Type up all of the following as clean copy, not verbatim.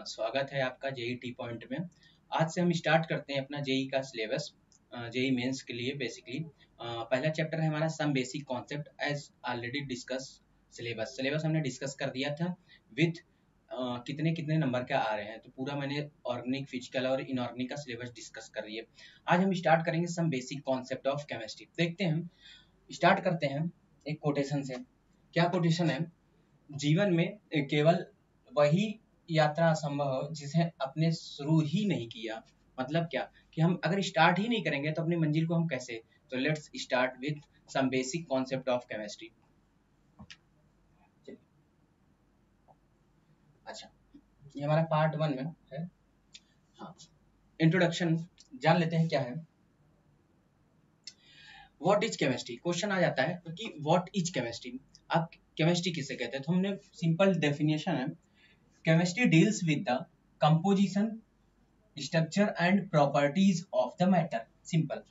स्वागत है आपका जेई टी पॉइंट में। आज से हम स्टार्ट करते हैं अपना जेई का सिलेबस, जेई मेंस के लिए बेसिकली। पहला चैप्टर है हमारा some basic concept as already discuss. Syllabus हमने डिस्कस कर दिया था विथ कितने कितने नंबर का आ रहे हैं, तो पूरा मैंने ऑर्गेनिक, फिजिकल और इनऑर्गेनिक का सिलेबस डिस्कस कर दिए। आज हम स्टार्ट करेंगे some basic concept of chemistry. देखते हैं, हम स्टार्ट करते हैं एक कोटेशन से। क्या कोटेशन है? जीवन में केवल वही यात्रा असंभव है जिसे अपने शुरू ही नहीं किया। मतलब क्या कि हम अगर स्टार्ट ही नहीं करेंगे तो अपनी मंजिल को हम कैसे? तो let's start with some basic concept of chemistry. अच्छा, ये हमारा पार्ट 1 में है। हाँ, इंट्रोडक्शन जान लेते हैं क्या है। What is chemistry? क्वेश्चन आ जाता है कि व्हाट इज केमिस्ट्री, आप केमिस्ट्री किसे कहते हैं? तो हमने सिंपल डेफिनेशन है, chemistry deals with the composition, structure and properties of the matter. Simple,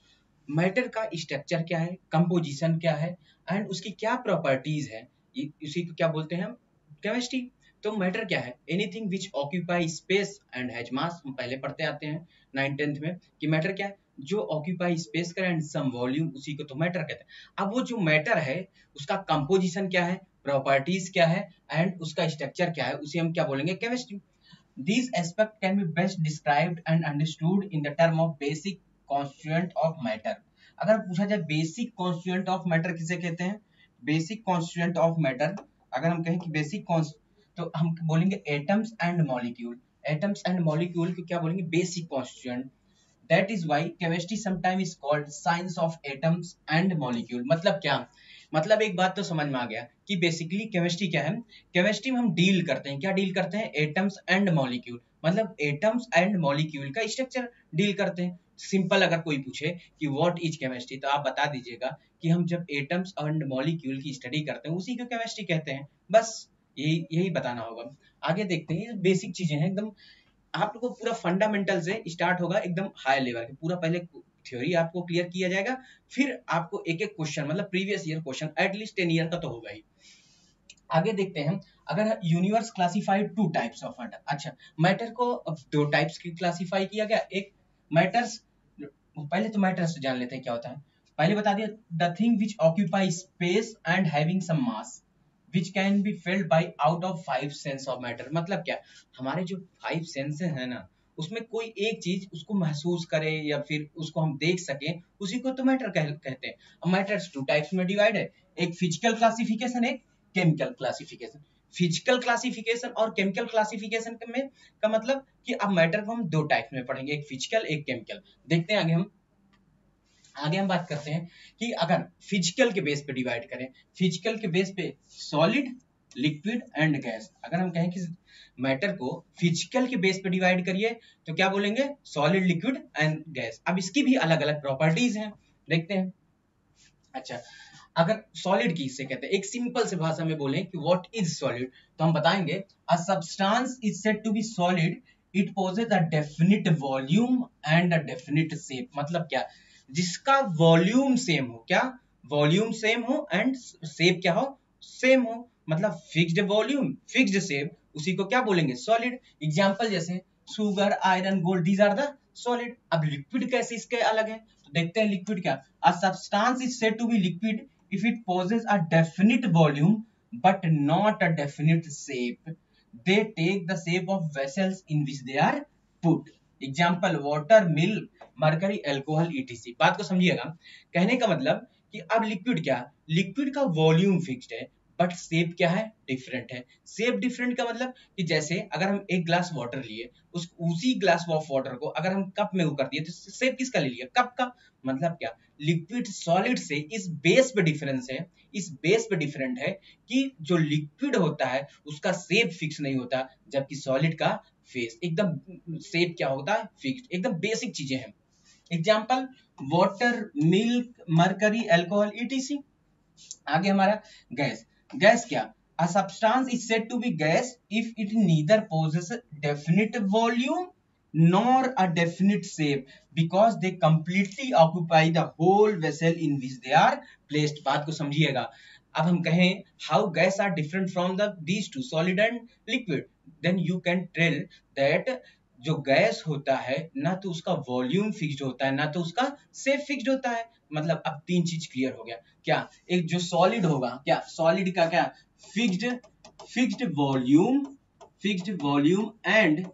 matter का स्ट्रक्चर क्या है, कंपोजिशन क्या है एंड उसकी क्या प्रॉपर्टीज है, इसी को क्या बोलते हैं हम? केमिस्ट्री। तो मैटर क्या है? Anything which occupy space and has मास। हम पहले पढ़ते आते हैं 9th-10th में कि मैटर क्या है, जो ऑक्यूपाई स्पेस करे एंड सम वॉल्यूम, उसी को तो मैटर कहते हैं। अब वो जो मैटर है उसका कंपोजिशन क्या है, प्रॉपर्टीज क्या है एंड उसका स्ट्रक्चर क्या है, उसे हम क्या बोलेंगे? Chemistry. These aspects can be best described and understood in the term of basic constituent of matter। अगर पूछा जाए बेसिक कॉन्स्टिट्यूएंट ऑफ मैटर किसे कहते हैं? बेसिक कॉन्स्टिट्यूएंट ऑफ मैटर अगर हम कहें कि बेसिक तो हम बोलेंगे atoms and molecule. Atoms and molecule को क्या बोलेंगे? Basic constituent. That is why chemistry sometimes is called science of atoms and molecule। मतलब क्या? मतलब एक बात तो समझ में आ गया कि बेसिकली केमिस्ट्री क्या है। केमिस्ट्री में हम डील करते हैं, क्या डील करते हैं? Atoms and molecule. मतलब एटम्स एंड मॉलिक्यूल का स्ट्रक्चर डील करते हैं। सिंपल, अगर कोई पूछे कि व्हाट इज केमिस्ट्री, तो आप बता दीजिएगा कि हम जब एटम्स एंड मॉलिक्यूल की स्टडी करते हैं उसी को केमिस्ट्री कहते हैं। बस यही यही बताना होगा। आगे देखते हैं, बेसिक चीजें हैं एकदम। आप लोगों को पूरा फंडामेंटल से स्टार्ट होगा, एकदम हाई लेवल के। पूरा पहले थ्योरी आपको क्लियर किया जाएगा, फिर आपको एक एक क्वेश्चन, मतलब previous year question at least 10 year का तो होगा ही। आगे देखते हैं, अगर universe classified 2 types of matter. अच्छा, मैटर को 2 टाइप्स की क्लासिफाई किया गया। एक मैटर्स, पहले तो मैटर्स जान लेते हैं क्या होता है। पहले बता दिया, the thing which occupy space and having some mass which can be felt by out of 5 sense of matter। मतलब क्या? हमारे जो 5 सेंसेस है ना, उसमें कोई एक चीज उसको महसूस करे या फिर उसको हम देख सके, उसी को तो मैटर कहते हैं। अब मैटर्स 2 टाइप्स में डिवाइड है, एक फिजिकल क्लासिफिकेशन, एक केमिकल क्लासिफिकेशन। फिजिकल क्लासिफिकेशन और केमिकल क्लासिफिकेशन में का मतलब कि अब मैटर को हम 2 टाइप्स में पढ़ेंगे, एक फिजिकल एक केमिकल। देखते हैं आगे हम बात करते हैं कि अगर फिजिकल के बेस पे डिवाइड करें, फिजिकल के बेस पे सॉलिड, लिक्विड एंड गैस। अगर हम कहें कि मैटर को फिजिकल के बेस पे डिवाइड करिए तो क्या बोलेंगे? Solid, liquid and gas. अब इसकी भी अलग अलग प्रॉपर्टीज हैं, देखते हैं। अच्छा, अगर सॉलिड की इससे कहते हैं, एक सिंपल से भाषा में बोलें कि व्हाट इज सॉलिड, तो हम बताएंगे a substance is said to be solid it possess a definite volume and a definite shape. मतलब क्या? जिसका वॉल्यूम सेम हो, क्या? वॉल्यूम सेम हो एंड शेप क्या हो? सेम हो। मतलब फिक्स्ड वॉल्यूम, फिक्स्ड शेप, उसी को क्या बोलेंगे? सॉलिड। एग्जांपल जैसे sugar, iron, gold, these are the solid. अब लिक्विड कैसे इसके अलग है, तो देखते हैं लिक्विड क्या। A substance is said to be liquid if it possesses a definite volume but not a definite shape। they take the shape of vessels in which they are put। Example water, milk, mercury, alcohol, etc। बात को समझिएगा। कहने का मतलब कि अब liquid क्या? Liquid का वॉल्यूम फिक्स्ड है बट शेप क्या है? डिफरेंट है। शेप डिफरेंट का मतलब कि जैसे अगर हम एक ग्लास वाटर लिए, उसी ग्लास ऑफ वाटर को अगर हम कप में वो कर दिए तो शेप किसका ले लिया? कप का। मतलब क्या? लिक्विड सॉलिड से इस बेस पे डिफरेंस है, इस बेस पे डिफरेंट है कि जो लिक्विड होता है उसका शेप फिक्स नहीं होता, जबकि सॉलिड का फेस एकदम शेप क्या होता है? फिक्स्ड। एकदम बेसिक चीजें हैं। Example water, milk, mercury, alcohol, etc। आगे हमारा गैस। गैस क्या? A substance is said to be gas if it neither possesses definite volume nor a definite shape because they completely occupy the whole vessel in which they are placed। बात को समझिएगा। अब हम कहें how gas are different from these two, solid and liquid। Then you can tell that जो gas होता है ना तो उसका वॉल्यूम फिक्स्ड होता है ना तो उसका शेप फिक्स्ड होता है। मतलब अब तीन चीज क्लियर हो गया। क्या? एक जो सॉलिड होगा, क्या सॉलिड का क्या fixed fixed volume, fixed volume and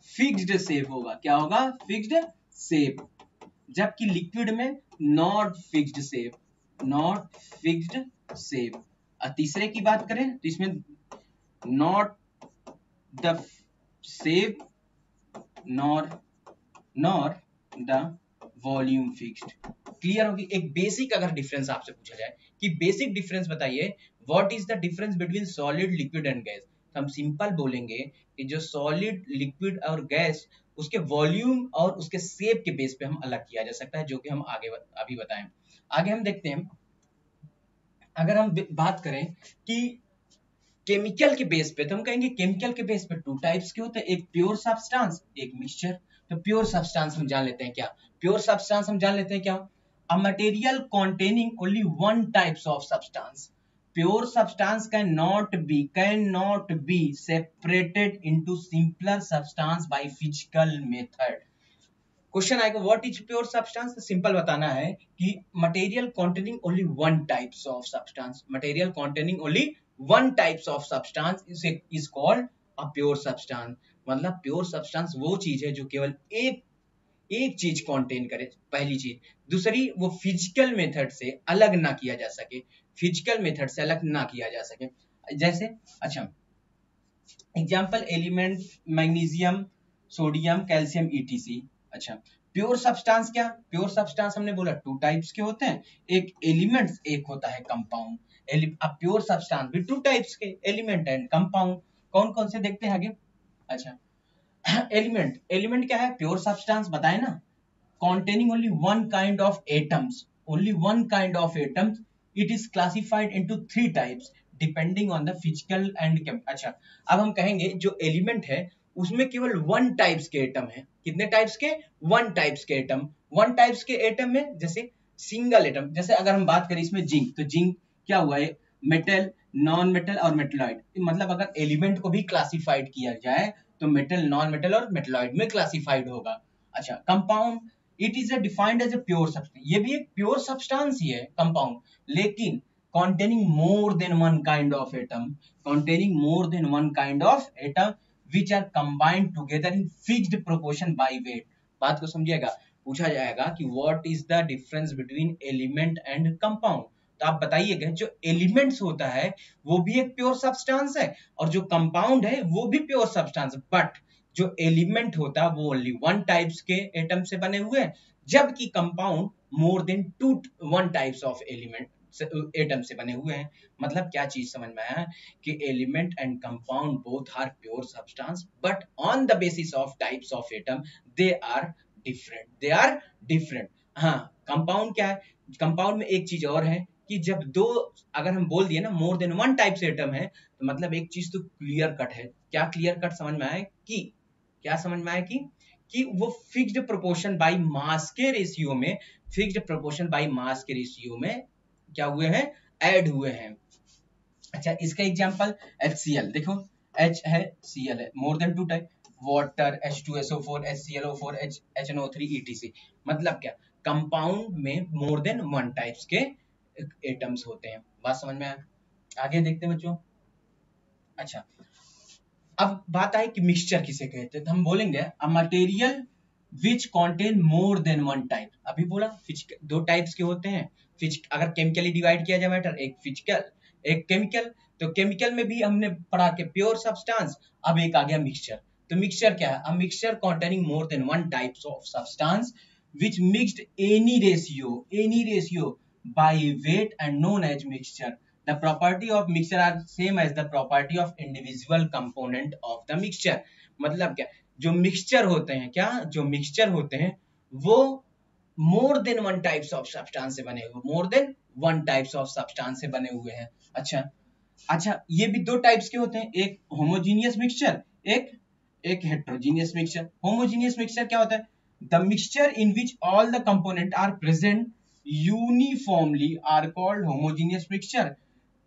fixed shape होगा। क्या होगा? Fixed shape. जबकि लिक्विड में not fixed shape, not fixed shape. और तीसरे की बात करें तो इसमें not the shape nor nor the volume fixed. Clear होगी? एक बेसिक अगर डिफरेंस आपसे पूछा जाए कि बेसिक डिफरेंस बताइए, what is the difference between solid, liquid and gas, तो हम सिंपल बोलेंगे कि जो सॉलिड, लिक्विड और गैस उसके वॉल्यूम और उसके शेप के बेस पे हम अलग किया जा सकता है, जो कि हम आगे अभी बताएं। आगे हम देखते हैं, अगर हम बात करें कि केमिकल के बेस पे, तो हम कहेंगे केमिकल के बेस पे टू टाइप्स के होते हैं, एक प्योर सब्सटेंस, एक मिक्सचर। तो प्योर सब्सटेंस हम जान लेते हैं। क्या प्योर सब्सटेंस हम जान लेते हैं? क्या a material containing only one types of substance. Pure substance cannot be separated into simpler substance by physical method. Question आएगा व्हाट इज प्योर सब्सटेंस, तो सिंपल बताना है कि material containing only one types of substance, material containing only one types of substance is called a pure substance. मतलब pure substance वो चीज है जो केवल एक एक चीज कंटेन करे, पहली चीज। दूसरी, वो फिजिकल मेथड से अलग ना किया जा सके, फिजिकल मेथड से अलग ना किया जा सके। जैसे अच्छा example element magnesium, sodium, calcium, etc. अच्छा प्योर सब्सटेंस, क्या प्योर सब्सटेंस हमने बोला टू टाइप्स के होते हैं, एक एलिमेंट्स, एक होता है कंपाउंड। अब प्योर सब्सटेंस भी टू टाइप्स के, एलिमेंट एंड कंपाउंड। कौन कौन से देखते हैं आगे। अच्छा एलिमेंट, एलिमेंट क्या है? प्योर सब्सटेंस बताए ना, containing only one kind of atoms, only one kind of atoms. It is classified into three types depending on the physical and अच्छा अब हम कहेंगे जो एलिमेंट है उसमें केवल वन टाइप्स के एटम है। कितने टाइप्स के? वन टाइप्स के एटम। वन टाइप्स के एटम में जैसे सिंगल एटम, जैसे अगर हम बात करें इसमें जिंक, तो जिंक क्या हुआ है? मेटल, नॉन मेटल और मेटलॉइड। मतलब अगर एलिमेंट को भी क्लासिफाइड किया जाए तो मेटल, नॉन मेटल और मेटलॉइड में क्लासिफाइड होगा। अच्छा compound, it is defined as a pure substance, ये भी एक प्योर सब्सटेंस ही है कंपाउंड, लेकिन containing more than one kind of atom, containing more than one kind of atom which are combined together in fixed proportion by weight। बात को समझिएगा, पूछा जाएगा कि what is the difference between element and compound, तो आप बताइएगा जो एलिमेंट्स होता है वो भी एक प्योर सब्सटेंस है और जो कंपाउंड है वो भी प्योर सब्सटेंस, बट जो एलिमेंट होता है वो ओनली वन टाइप्स के एटम से बने हुए हैं, जबकि compound more than two one types of element atom से बने हुए हैं। मतलब क्या चीज समझ में आया कि element and compound both are pure substance but on the basis of types of atom they are different, they are different. हाँ कंपाउंड क्या है? कंपाउंड में एक चीज और है कि जब दो, अगर हम बोल दिए ना मोर देन वन टाइप से एटम है, तो मतलब एक चीज तो क्लियर कट है। क्या क्लियर कट समझ में आया कि क्या समझ में आया कि वो फिक्स्ड प्रोपोर्शन बाय मास के रेशियो में, फिक्स्ड प्रोपोर्शन बाय मास के रेशियो में क्या हुए हैं? ऐड हुए हैं। अच्छा इसका एग्जांपल HCl देखो, H है, Cl है, more than two type, water H2SO4, HClO4, HNO3 etc। मतलब क्या? कंपाउंड में मोर देन वन टाइप्स के एटम्स होते हैं। बात समझ में आया? आगे देखते हैं बच्चों। अच्छा अब बात आई कि मिक्सचर किसे कहते हैं, तो हम बोलेंगे a material which contain more than one type. अभी बोला दो टाइप्स के होते हैं, अगर केमिकली डिवाइड किया जाए मैटर, एक फिजिकल एक केमिकल, तो केमिकल में भी हमने पढ़ा के प्योर सब्सटेंस। अब एक आ गया मिक्सचर, तो मिक्सचर क्या है? A mixture containing more than one types of substance which mixed any ratio by weight and known as mixture. The property of mixture are same as the property of individual component of the mixture। मतलब क्या? जो mixture होते हैं, क्या जो mixture होते हैं वो मोर than one types of substance से बने हुए, मोर than one types of substance से बने हुए हैं। अच्छा ये भी दो टाइप्स के होते हैं, एक होमोजीनियस मिक्सचर, एक हेट्रोजीनियस मिक्सचर। होमोजीनियस मिक्सचर क्या होता है? The mixture in which all the components are present uniformly are called homogeneous mixture.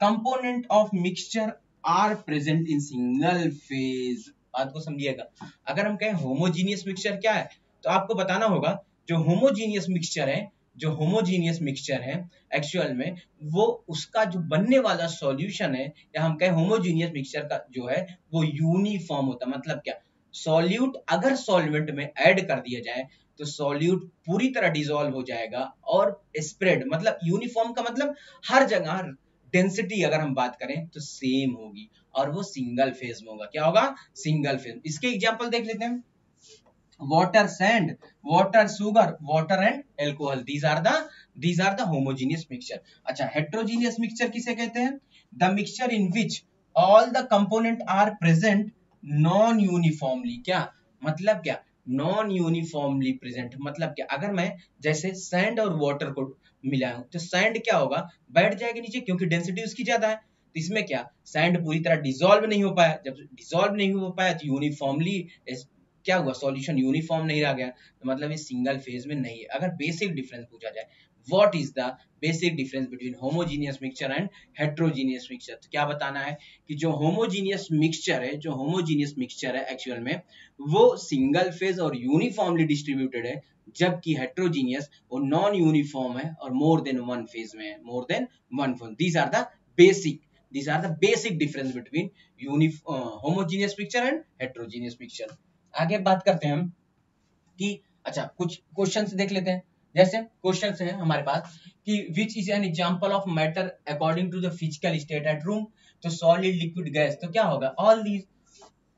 Component of mixture are present in single phase बात को समझिएगा। अगर हम कहें होमोजीनियस मिक्सचर क्या है, तो आपको बताना होगा जो होमोजीनियस मिक्सचर है, जो होमोजीनियस मिक्सचर है एक्चुअल में वो उसका जो बनने वाला सॉल्यूशन है, या हम कहें होमोजीनियस मिक्सचर का जो है वो यूनिफॉर्म होता है। मतलब क्या, सॉल्यूट अगर सॉल्वेंट में ऐड कर दिया जाए तो सॉल्यूट पूरी तरह डिसॉल्व हो जाएगा और स्प्रेड, मतलब यूनिफॉर्म का मतलब हर जगह डेंसिटी अगर हम बात करें तो सेम होगी और वो सिंगल फेज में होगा। क्या होगा? Single phase. इसके एग्जांपल देख लेते हैं। water sand, water sugar, water and alcohol, these are the homogeneous mixture। अच्छा, heterogeneous mixture किसे कहते हैं? The mixture in which all the component are present non uniformly। क्या मतलब? क्या नॉन यूनिफॉर्मली प्रेजेंट मतलब क्या, अगर मैं जैसे सैंड और वाटर को मिलाऊं तो सैंड क्या होगा, बैठ जाएगी नीचे क्योंकि डेंसिटी उसकी ज्यादा है। तो इसमें क्या, सैंड पूरी तरह डिसॉल्व नहीं हो पाया, जब डिसॉल्व नहीं हो पाया तो यूनिफॉर्मली क्या हुआ, सॉल्यूशन यूनिफॉर्म नहीं रह गया, तो मतलब ये सिंगल फेज में नहीं है। अगर बेसिक डिफरेंस पूछा जाए, what is the basic difference between homogeneous mixture and heterogeneous mixture, तो क्या बताना है कि जो होमोजीनियस मिक्सचर है, जो होमोजीनियस मिक्सचर है एक्चुअल में वो सिंगल फेज और यूनिफॉर्मली डिस्ट्रीब्यूटेड है, जबकि हेट्रोजीनियस वो नॉन यूनिफॉर्म है और मोर देन वन फेज में है, more than one phase. These are the basic difference between homogeneous mixture and heterogeneous mixture। आगे बात करते हैं हम कि अच्छा कुछ क्वेश्चंस देख लेते हैं। जैसे क्वेश्चंस हैं हमारे पास कि which is an example of matter according to the physical state at room, तो सॉलिड, लिक्विड, गैस, तो क्या होगा, all these,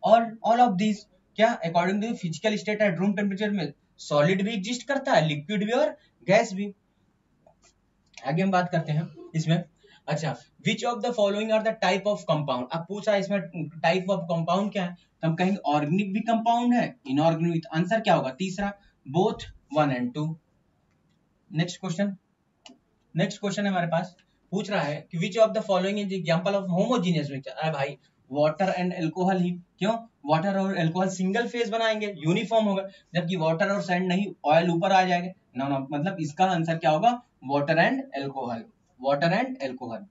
all of these. क्या according to physical state at room temperature में सॉलिड भी एग्जिस्ट करता है, लिक्विड भी और गैस भी। आगे हम बात करते हैं इसमें। अच्छा, which of the following are the type of compound, अब पूछा इसमें टाइप ऑफ कंपाउंड क्या है, तो हम कहेंगे ऑर्गेनिक भी कंपाउंड है, इनऑर्गेनिक, आंसर क्या होगा तीसरा, both 1 and 2। Next question, next question है हमारे पास, पूछ रहा है कि विच of the following is example of homogeneous mixture. अरे भाई वाटर एंड अल्कोहल ही, क्यों, वाटर और अल्कोहल सिंगल फेज बनाएंगे, यूनिफॉर्म होगा, जबकि वाटर और सैंड नहीं, ऑयल ऊपर आ जाएगा। ना ना, मतलब इसका आंसर क्या होगा, water and alcohol, water and alcohol.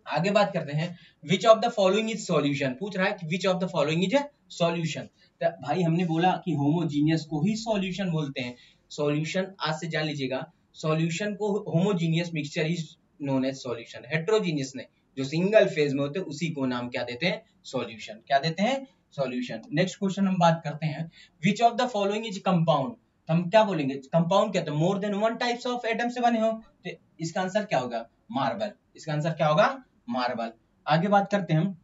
आगे बात करते हैं, विच of the following is solution, पूछ रहा है कि विच of the following is solution. तो भाई हमने बोला कि होमोजीनियस को ही सॉल्यूशन बोलते हैं। सॉल्यूशन आज से जान लीजिएगा, सॉल्यूशन को homogeneous mixture is known as solution, heterogeneous नहीं, जो सिंगल फेज में होते हैं उसी को नाम क्या देते हैं, सॉल्यूशन। क्या देते हैं, सॉल्यूशन। नेक्स्ट क्वेश्चन हम बात करते हैं, विच of the following is compound, तो हम क्या बोलेंगे, कंपाउंड क्या, तो मोर than one types of atom से बने हो, तो इसका आंसर क्या होगा, मार्बल, इसका आंसर क्या होगा, मार्बल। आगे बात करते हैं हम,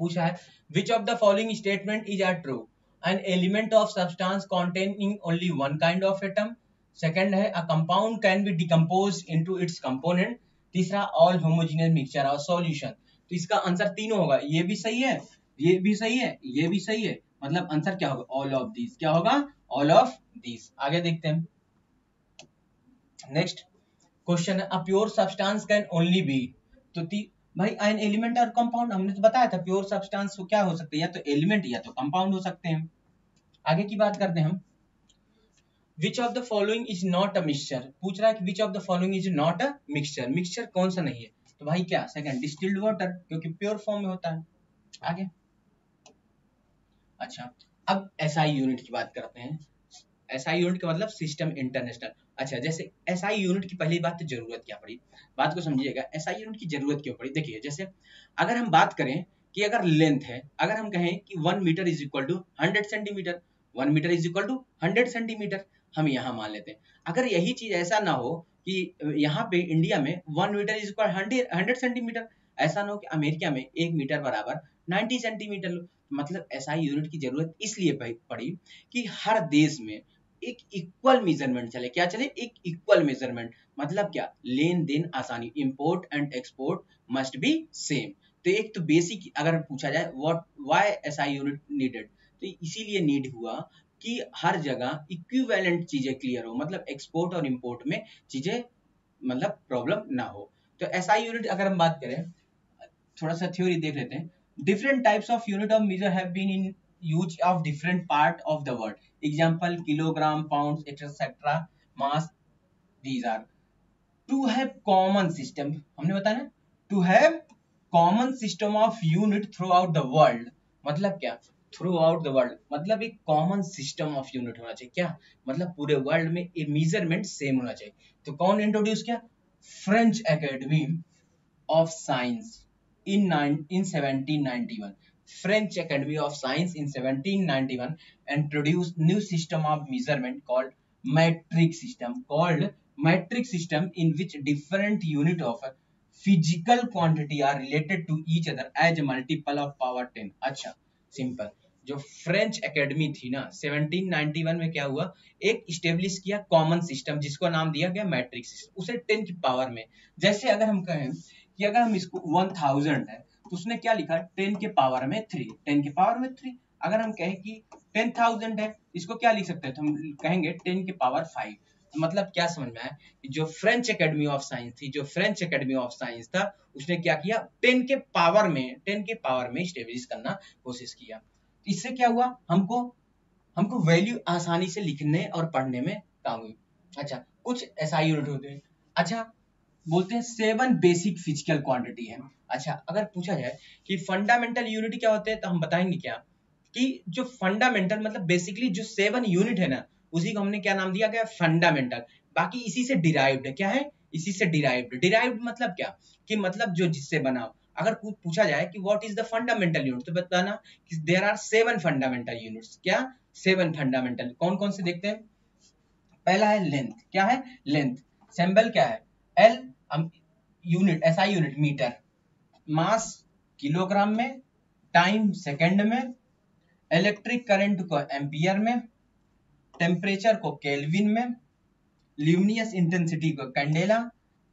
पूछा है which of the following statement is are true, an element of substance containing only one kind of atom, second है a compound can be decomposed into its component, तीसरा all homogeneous mixture और solution। तो इसका answer तीनों होगा, ये भी सही है, ये भी सही है, ये भी सही है, मतलब आंसर क्या होगा, ऑल ऑफ दीज। क्या होगा, ऑल ऑफ दीज। आगे देखते हैं नेक्स्ट क्वेश्चन है, a pure substance can only be, तो भाई एन एलिमेंट और कंपाउंड हमने तो बताया था, प्योर सब्सटेंस क्या हो सकते हैं, या तो एलिमेंट या तो कंपाउंड हो सकते हैं। आगे की बात करते हैं हम, विच of the following is not a mixture, पूछ रहा है कि विच of the following is not a mixture, mixture कौन सा नहीं है, तो भाई क्या, सेकंड डिस्टिल्ड वाटर, क्योंकि प्योर फॉर्म में होता है। आगे अच्छा, अब एसआई यूनिट की बात करते हैं। एसआई यूनिट का मतलब सिस्टम इंटरनेशनल। अच्छा, जैसे एसआई यूनिट की पहली बात तो जरूरत क्या पड़ी, बात को समझिएगा, एसआई यूनिट की जरूरत क्यों पड़ी। देखिए जैसे अगर हम बात करें कि अगर लेंथ है, अगर हम कहें कि 1 metre is equal to 100 centimetre, 1 metre is equal to 100 centimetre, हम यहाँ मान लेते हैं। अगर यही चीज ऐसा ना हो कि यहाँ पे इंडिया में 1 मीटर इज इक्वल 100 सेंटीमीटर, ऐसा ना हो कि अमेरिका में 1 मीटर बराबर 90 सेंटीमीटर, मतलब एसआई यूनिट की जरूरत इसलिए पड़ी कि हर देश में एक इक्वल मेजरमेंट चले। क्या चले, एक इक्वल मेजरमेंट, मतलब क्या, लेन देन आसानी, import and export must be same. तो एक तो बेसिक अगर पूछा जाए what why SI unit needed, तो इसीलिए नीड हुआ कि हर जगह इक्विवेलेंट चीजें क्लियर हो, मतलब एक्सपोर्ट और इंपोर्ट में चीजें मतलब प्रॉब्लम ना हो। तो एसआई यूनिट अगर हम बात करें, थोड़ा सा थ्योरी देख लेते हैं। Different types of unit of measure have been in use of different part of the world, example kilogram, pound, etcetera, mass, these are to have common system, हमने बताया ना, to have common system of unit throughout the world, मतलब क्या, through out the world, मतलब एक common system of unit होना चाहिए। क्या मतलब पूरे वर्ल्ड में ये मेजरमेंट सेम होना चाहिए। तो कौन इंट्रोड्यूस किया? French academy of Science in 1791. French Academy of Science in 1791 introduced new system of measurement called metric system in which different unit of physical quantity are related to each other as a multiple of power 10। अच्छा simple, जो French academy थी ना 1791 में क्या हुआ, एक establish किया common system जिसको नाम दिया गया मैट्रिक सिस्टम, उसे 10 की पावर में। जैसे अगर हम कहें कि अगर हम इसको 1000 है तो उसने क्या लिखा, 10 के पावर में 3, 10 के पावर में 3। अगर हम कहें कि 10,000 है, इसको क्या लिख सकते हैं, तो हम कहेंगे 10 के पावर 5। मतलब क्या समझ में आया, जो फ्रेंच एकेडमी ऑफ साइंस थी, जो फ्रेंच एकेडमी ऑफ साइंस था, उसने क्या किया, 10 के पावर में स्टेब्लिश करना कोशिश किया। इससे क्या हुआ, हमको वैल्यू आसानी से लिखने और पढ़ने में काम हुई। अच्छा, कुछ एसआई यूनिट होते हैं। अच्छा, बोलते हैं 7 बेसिक फिजिकल क्वांटिटी है। अच्छा, अगर पूछा जाए कि फंडामेंटल यूनिट क्या होते हैं, तो हम बताएंगे क्या कि जो फंडामेंटल मतलब बेसिकली जो 7 यूनिट है ना, उसी को हमने क्या नाम दिया गया, फंडामेंटल। बाकी इसी से डिराइव्ड है, क्या है, इसी से डिराइव्ड मतलब क्या, कि मतलब जो जिससे बना हो। अगर पूछा जाए कि what is the fundamental unit, तो बताना कि देयर आर 7 फंडामेंटल यूनिट्स। क्या 7 फंडामेंटल, कौन कौन से देखते हैं। पहला है लेंथ, क्या है लेंथ, सिंबल क्या है L, unit SI unit metre, mass kilogram में, टाइम सेकंड में, इलेक्ट्रिक करंट को एम्पियर में, टेम्परेचर को केल्विन में, ल्यूमिनस इंटेंसिटी को candela,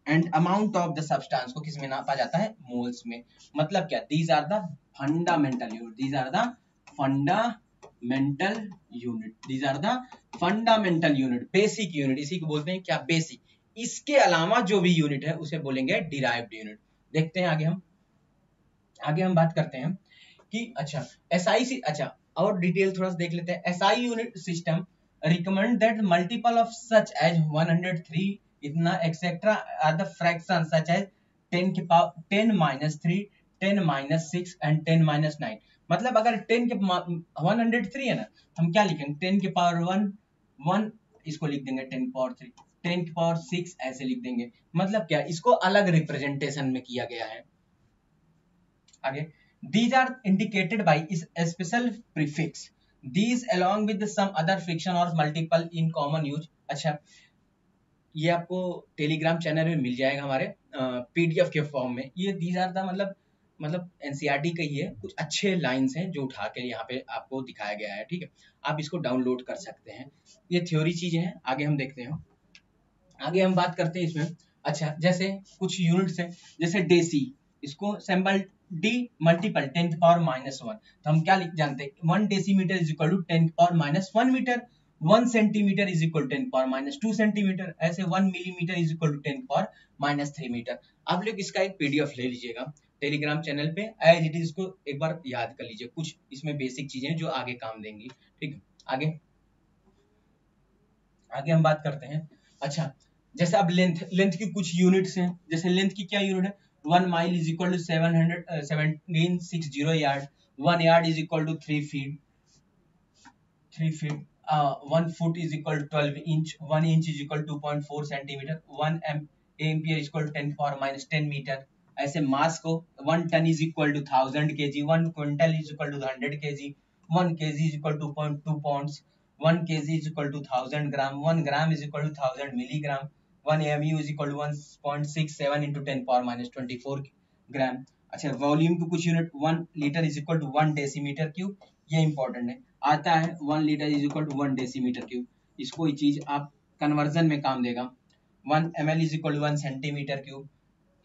and amount of the substance को किस में नापा जाता है, मोल्स में। मतलब क्या, these are the fundamental unit, these are the fundamental unit, these are the fundamental unit, basic unit, इसी को बोलते हैं क्या, बेसिक। इसके अलावा जो भी यूनिट है उसे बोलेंगे डिराइव्ड यूनिट। देखते हैं आगे हम बात करते हैं कि अच्छा एसआई सी, अच्छा और डिटेल थोड़ा सा देख लेते हैं। SI unit system recommend that multiple of such as 103 इतना etcetera are the fraction such as 10 के power 10 minus 3, 10 minus 6 and 10 minus 9। मतलब अगर 10 के 103 है ना, हम क्या लिखेंगे, 10 के पावर 1, इसको लिख देंगे 10 पावर 3, 10 की पावर 6 ऐसे लिख देंगे। मतलब क्या, इसको अलग रिप्रेजेंटेशन में किया गया है। आगे, these are indicated by is a special prefix, these along with some other friction or multiple in common use। अच्छा, ये आपको टेलीग्राम चैनल में मिल जाएगा हमारे पीडीएफ के फॉर्म में। ये these are the मतलब एनसीईआरटी का ही है, कुछ अच्छे लाइंस हैं जो उठा के यहाँ पे आपको दिखाया गया है, ठीक है, आप इसको डाउनलोड कर सकते हैं। ये थ्योरी चीजें हैं, आगे हम देखते हैं, आगे हम बात करते हैं इसमें। अच्छा, जैसे कुछ यूनिट्स हैं, जैसे डेसी, इसको symbol d multiple 10 power minus 1, तो हम क्या लिख जानते हैं, 1 decimetre is equal to 10 power minus 1 metre, 1 centimetre is equal to 10 power minus 2 centimetre, ऐसे 1 millimetre is equal to 10 power minus 3 metre. आप लोग इसका एक पीडीएफ ले लीजिएगा टेलीग्राम चैनल पे, एज इट इज को एक बार याद कर लीजिए, कुछ इसमें बेसिक चीजें जो आगे काम देंगी, ठीक है। आगे हम बात करते हैं। अच्छा, जैसे अब लेंथ की कुछ यूनिट्स हैं, जैसे लेंथ की क्या यूनिट है, 1 mile is equal to 1760 yard, 1 yard is equal to 3 feet, 1 foot is equal to 12 inch, 1 inch is equal to 2.4 centimetre, 1 ampere is equal to 10 power minus 10 metre. ऐसे mass को 1 ton is equal to 1000 KG, 1 quintal is equal to 100 KG, 1 KG is equal to 2 pounds, 1 kg is equal to 1000 gram, 1 gram is equal to 1000 milligram, 1 mu is equal to 1.67 into 10 power minus 24 gram. अच्छा, volume की कुछ unit, 1 litre is equal to 1 decimetre cube, ये important है, आता है 1 litre is equal to 1 decimetre cube, इसको ये चीज आप कन्वर्जन में काम देगा। 1 ml is equal to 1 centimetre cube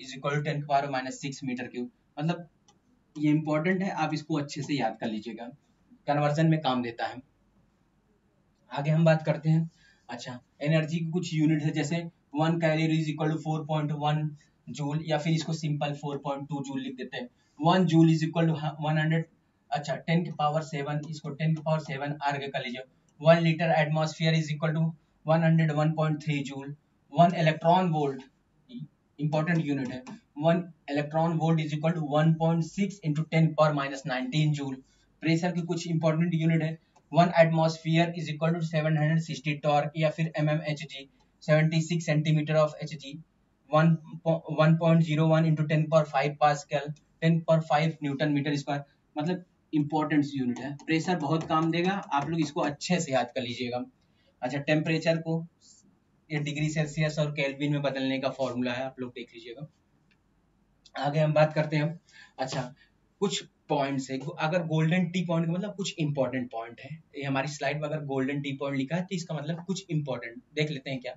is equal to 10 power minus 6 metre cube. मतलब ये इंपॉर्टेंट है, आप इसको अच्छे से याद कर लीजिएगा, कन्वर्जन में काम देता है। आगे हम बात करते हैं। अच्छा, एनर्जी की कुछ यूनिट है, जैसे 1 calorie is equal to 4.1 joule, या फिर इसको सिंपल 4.2 जूल लिख देते हैं। 1 जूल इज इक्वल टू 100, अच्छा 10 की पावर 7, इसको 10 की पावर 7 आगे कर लीजिए। 1 litre atmosphere is equal to 101.3 joule. 1 electron volt, important unit है, 1 electron volt is equal to 1.6 into 10 power minus 19 joule. Pressure की कुछ इंपॉर्टेंट यूनिट है, 1 atmosphere is equal to 760 torque या फिर mmHg, 76 centimetre of Hg, 1.01 into 10⁵ pascal, 10⁵ newton metre square, मतलब important unit है। Pressure बहुत काम देगा, आप लोग इसको अच्छे से याद कर लीजिएगा। अच्छा, टेम्परेचर को ये डिग्री सेल्सियस और केल्विन में बदलने का फॉर्मूला है, आप लोग देख लीजिएगा। आगे हम बात करते हैं। अच्छा, कुछ पॉइंट्स है, अगर गोल्डन टी पॉइंट का मतलब कुछ इंपॉर्टेंट पॉइंट है, ये हमारी स्लाइड में अगर गोल्डन टी पॉइंट लिखा है तो इसका मतलब कुछ इंपॉर्टेंट देख लेते हैं क्या।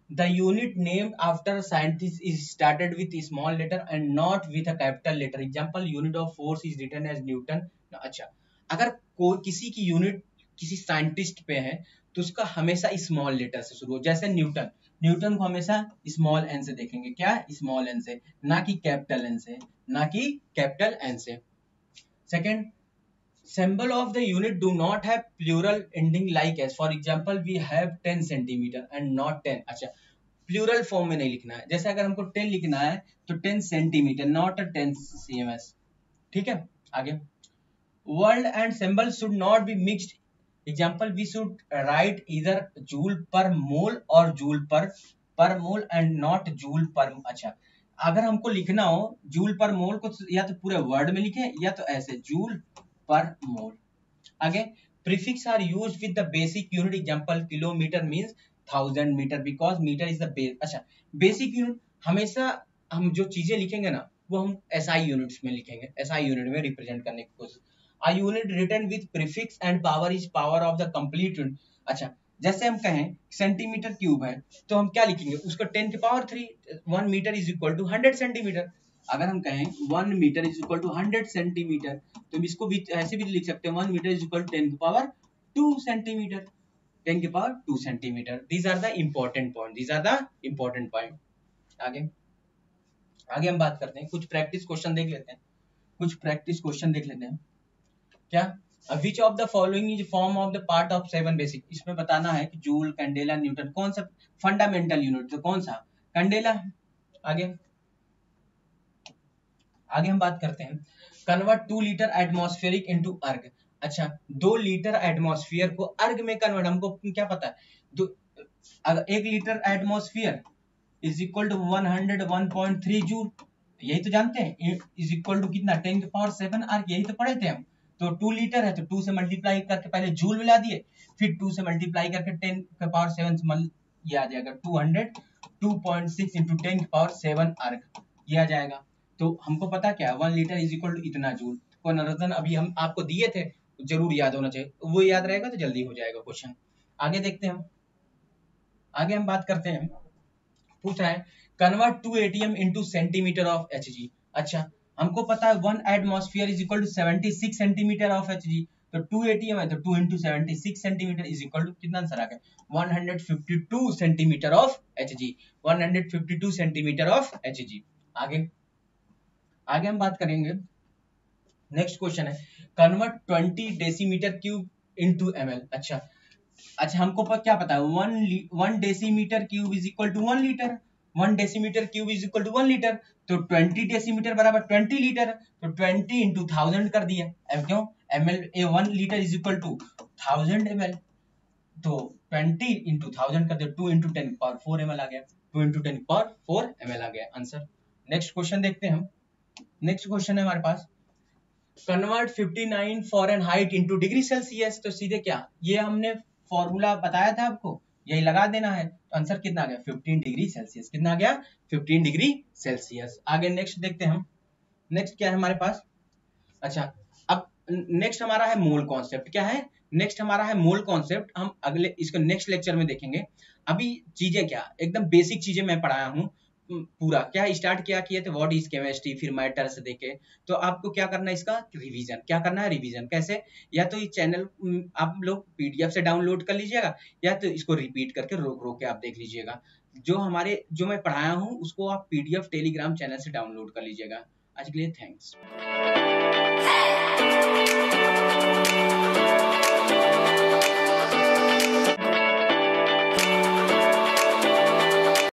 The unit named after a scientist is started with a small letter and not with a capital letter. Example, unit of force is written as Newton. अच्छा, अगर कोई किसी की यूनिट किसी साइंटिस्ट पे है तो उसका हमेशा स्मॉल लेटर से शुरू हो, जैसे न्यूटन, न्यूटन को हमेशा स्मॉल एन से देखेंगे, क्या स्मॉल एन से, ना कि कैपिटल एन से, ना कि कैपिटल एन से। Second, symbol of the unit do not have plural ending like as, for example we have 10 centimeter and not 10। अच्छा, प्लूरल फॉर्म में नहीं लिखना है, जैसे अगर हमको 10 लिखना है तो 10 सेंटीमीटर, नॉट 10 cms, ठीक है। आगे, word and symbol should not be mixed, example we should write इधर जूल पर मोल और joule per mole and not joule पर। अच्छा, अगर हमको लिखना हो जूल पर मोल को या तो पूरे वर्ड में लिखें या तो ऐसे जूल पर मोल। आगे, prefix are used with the basic unit, example kilometre means 1000 metre because metre is the base. अच्छा, बेसिक यूनिट हमेशा हम जो चीजें लिखेंगे ना वो हम SI यूनिट्स में लिखेंगे, SI यूनिट में रिप्रेजेंट करने की कोशिश। A unit written with prefix and power is power of the complete unit. अच्छा, जैसे हम कहें सेंटीमीटर क्यूब है तो हम क्या लिखेंगे उसको 10 की power 3, 1 metre is equal to 100 centimetre. अगर हम कहें 1 metre is equal to 100 centimetre तो हम इसको भी ऐसे भी लिख सकते हैं 1 मीटर इज इक्वल टू 10 की पावर 2 सेंटीमीटर, 10 की power 2 centimetre. These are the important point, these are the important point. आगे हम बात करते हैं, कुछ प्रैक्टिस क्वेश्चन देख लेते हैं, कुछ प्रैक्टिस क्वेश्चन देख लेते हैं। क्या, विच of the following is form of the part of 7 basic, इसमें बताना है कि जूल, कैंडेला, न्यूटन कौन सा फंडामेंटल यूनिट, तो कौन सा, कैंडेला। आगे हम बात करते हैं, कन्वर्ट 2 लीटर एटमॉस्फेरिक इनटू अर्ग। अच्छा, 2 लीटर एटमॉस्फेयर को अर्ग में कन्वर्ट, हमको क्या पता है, अगर 1 litre atmosphere is equal to 101.3 joule, यही तो जानते हैं, इज इक्वल टू कितना 10 की पावर 7 अर्ग, यही तो पढ़े थे हम। तो 2 लीटर है तो 2 से मल्टीप्लाई करके पहले जूल मिला दिए, फिर 2 से मल्टीप्लाई करके 10 की पावर 7 से ये आ जाएगा 202.6 इंटू 10 की पावर 7 अर्ग, ये आ जाएगा। तो हमको पता क्या है 1 लीटर इज इक्वल टू इतना जूल, पुनर्जन अभी हम आपको दिए थे, जरूर याद होना चाहिए, वो याद रहेगा तो जल्दी हो जाएगा क्वेश्चन। आगे देखते हैं, आगे हम बात करते हैं, पूछ रहा है convert 2 ATM into centimetre of Hg। अच्छा, हमको पता है 1 atmosphere is equal to 76 centimetre of Hg, तो 2 ATM है तो 2 into 76 centimetre is equal to कितना आंसर आ गया 152 centimetre of Hg, 152 centimetre of Hg। आगे हम बात करेंगे, नेक्स्ट क्वेश्चन है convert 20 decimetre cube into ml। अच्छा, हमको क्या पता है 1 decimetre cube is equal to 1 litre, 1 decimetre cube is equal to 1 litre, तो 20 डेसीमीटर बराबर 20 लीटर, तो 20 इंटू 1000 कर दिया, क्यों ml 1 litre is equal to 1000 ml, तो 20 इंटू 1000 कर दिया, 2 इंटू 10 की पावर 4 ml आ गया, 2 इंटू 10 की पावर 4 ml आ गया आंसर। नेक्स्ट क्वेश्चन देखते हैं हम, नेक्स्ट क्वेश्चन है हमारे पास convert 59 Fahrenheit into degree Celsius, तो सीधे क्या ये हमने फॉर्मूला बताया था आपको, यही लगा देना है, तो आंसर कितना आ गया 15 डिग्री सेल्सियस, कितना आ गया 15 डिग्री सेल्सियस। आगे नेक्स्ट देखते हैं हम, नेक्स्ट क्या है हमारे पास। अच्छा, अब नेक्स्ट हमारा है मोल कॉन्सेप्ट, क्या है नेक्स्ट हमारा है मोल कॉन्सेप्ट, हम अगले इसको नेक्स्ट लेक्चर में देखेंगे। अभी चीजें क्या एकदम बेसिक चीजें मैं पढ़ाया हूँ, पूरा क्या स्टार्ट क्या किए थे व्हाट इज केमिस्ट्री, फिर मैटर से देखे, तो आपको क्या करना है इसका रिवीजन, क्या करना है रिवीजन, कैसे, या तो ये चैनल आप लोग PDF से डाउनलोड कर लीजिएगा या तो इसको रिपीट करके रोक रोक के आप देख लीजिएगा, जो मैं पढ़ाया हूँ उसको आप PDF टेलीग्राम चैनल से डाउनलोड कर लीजिएगा। आज के लिए थैंक्स।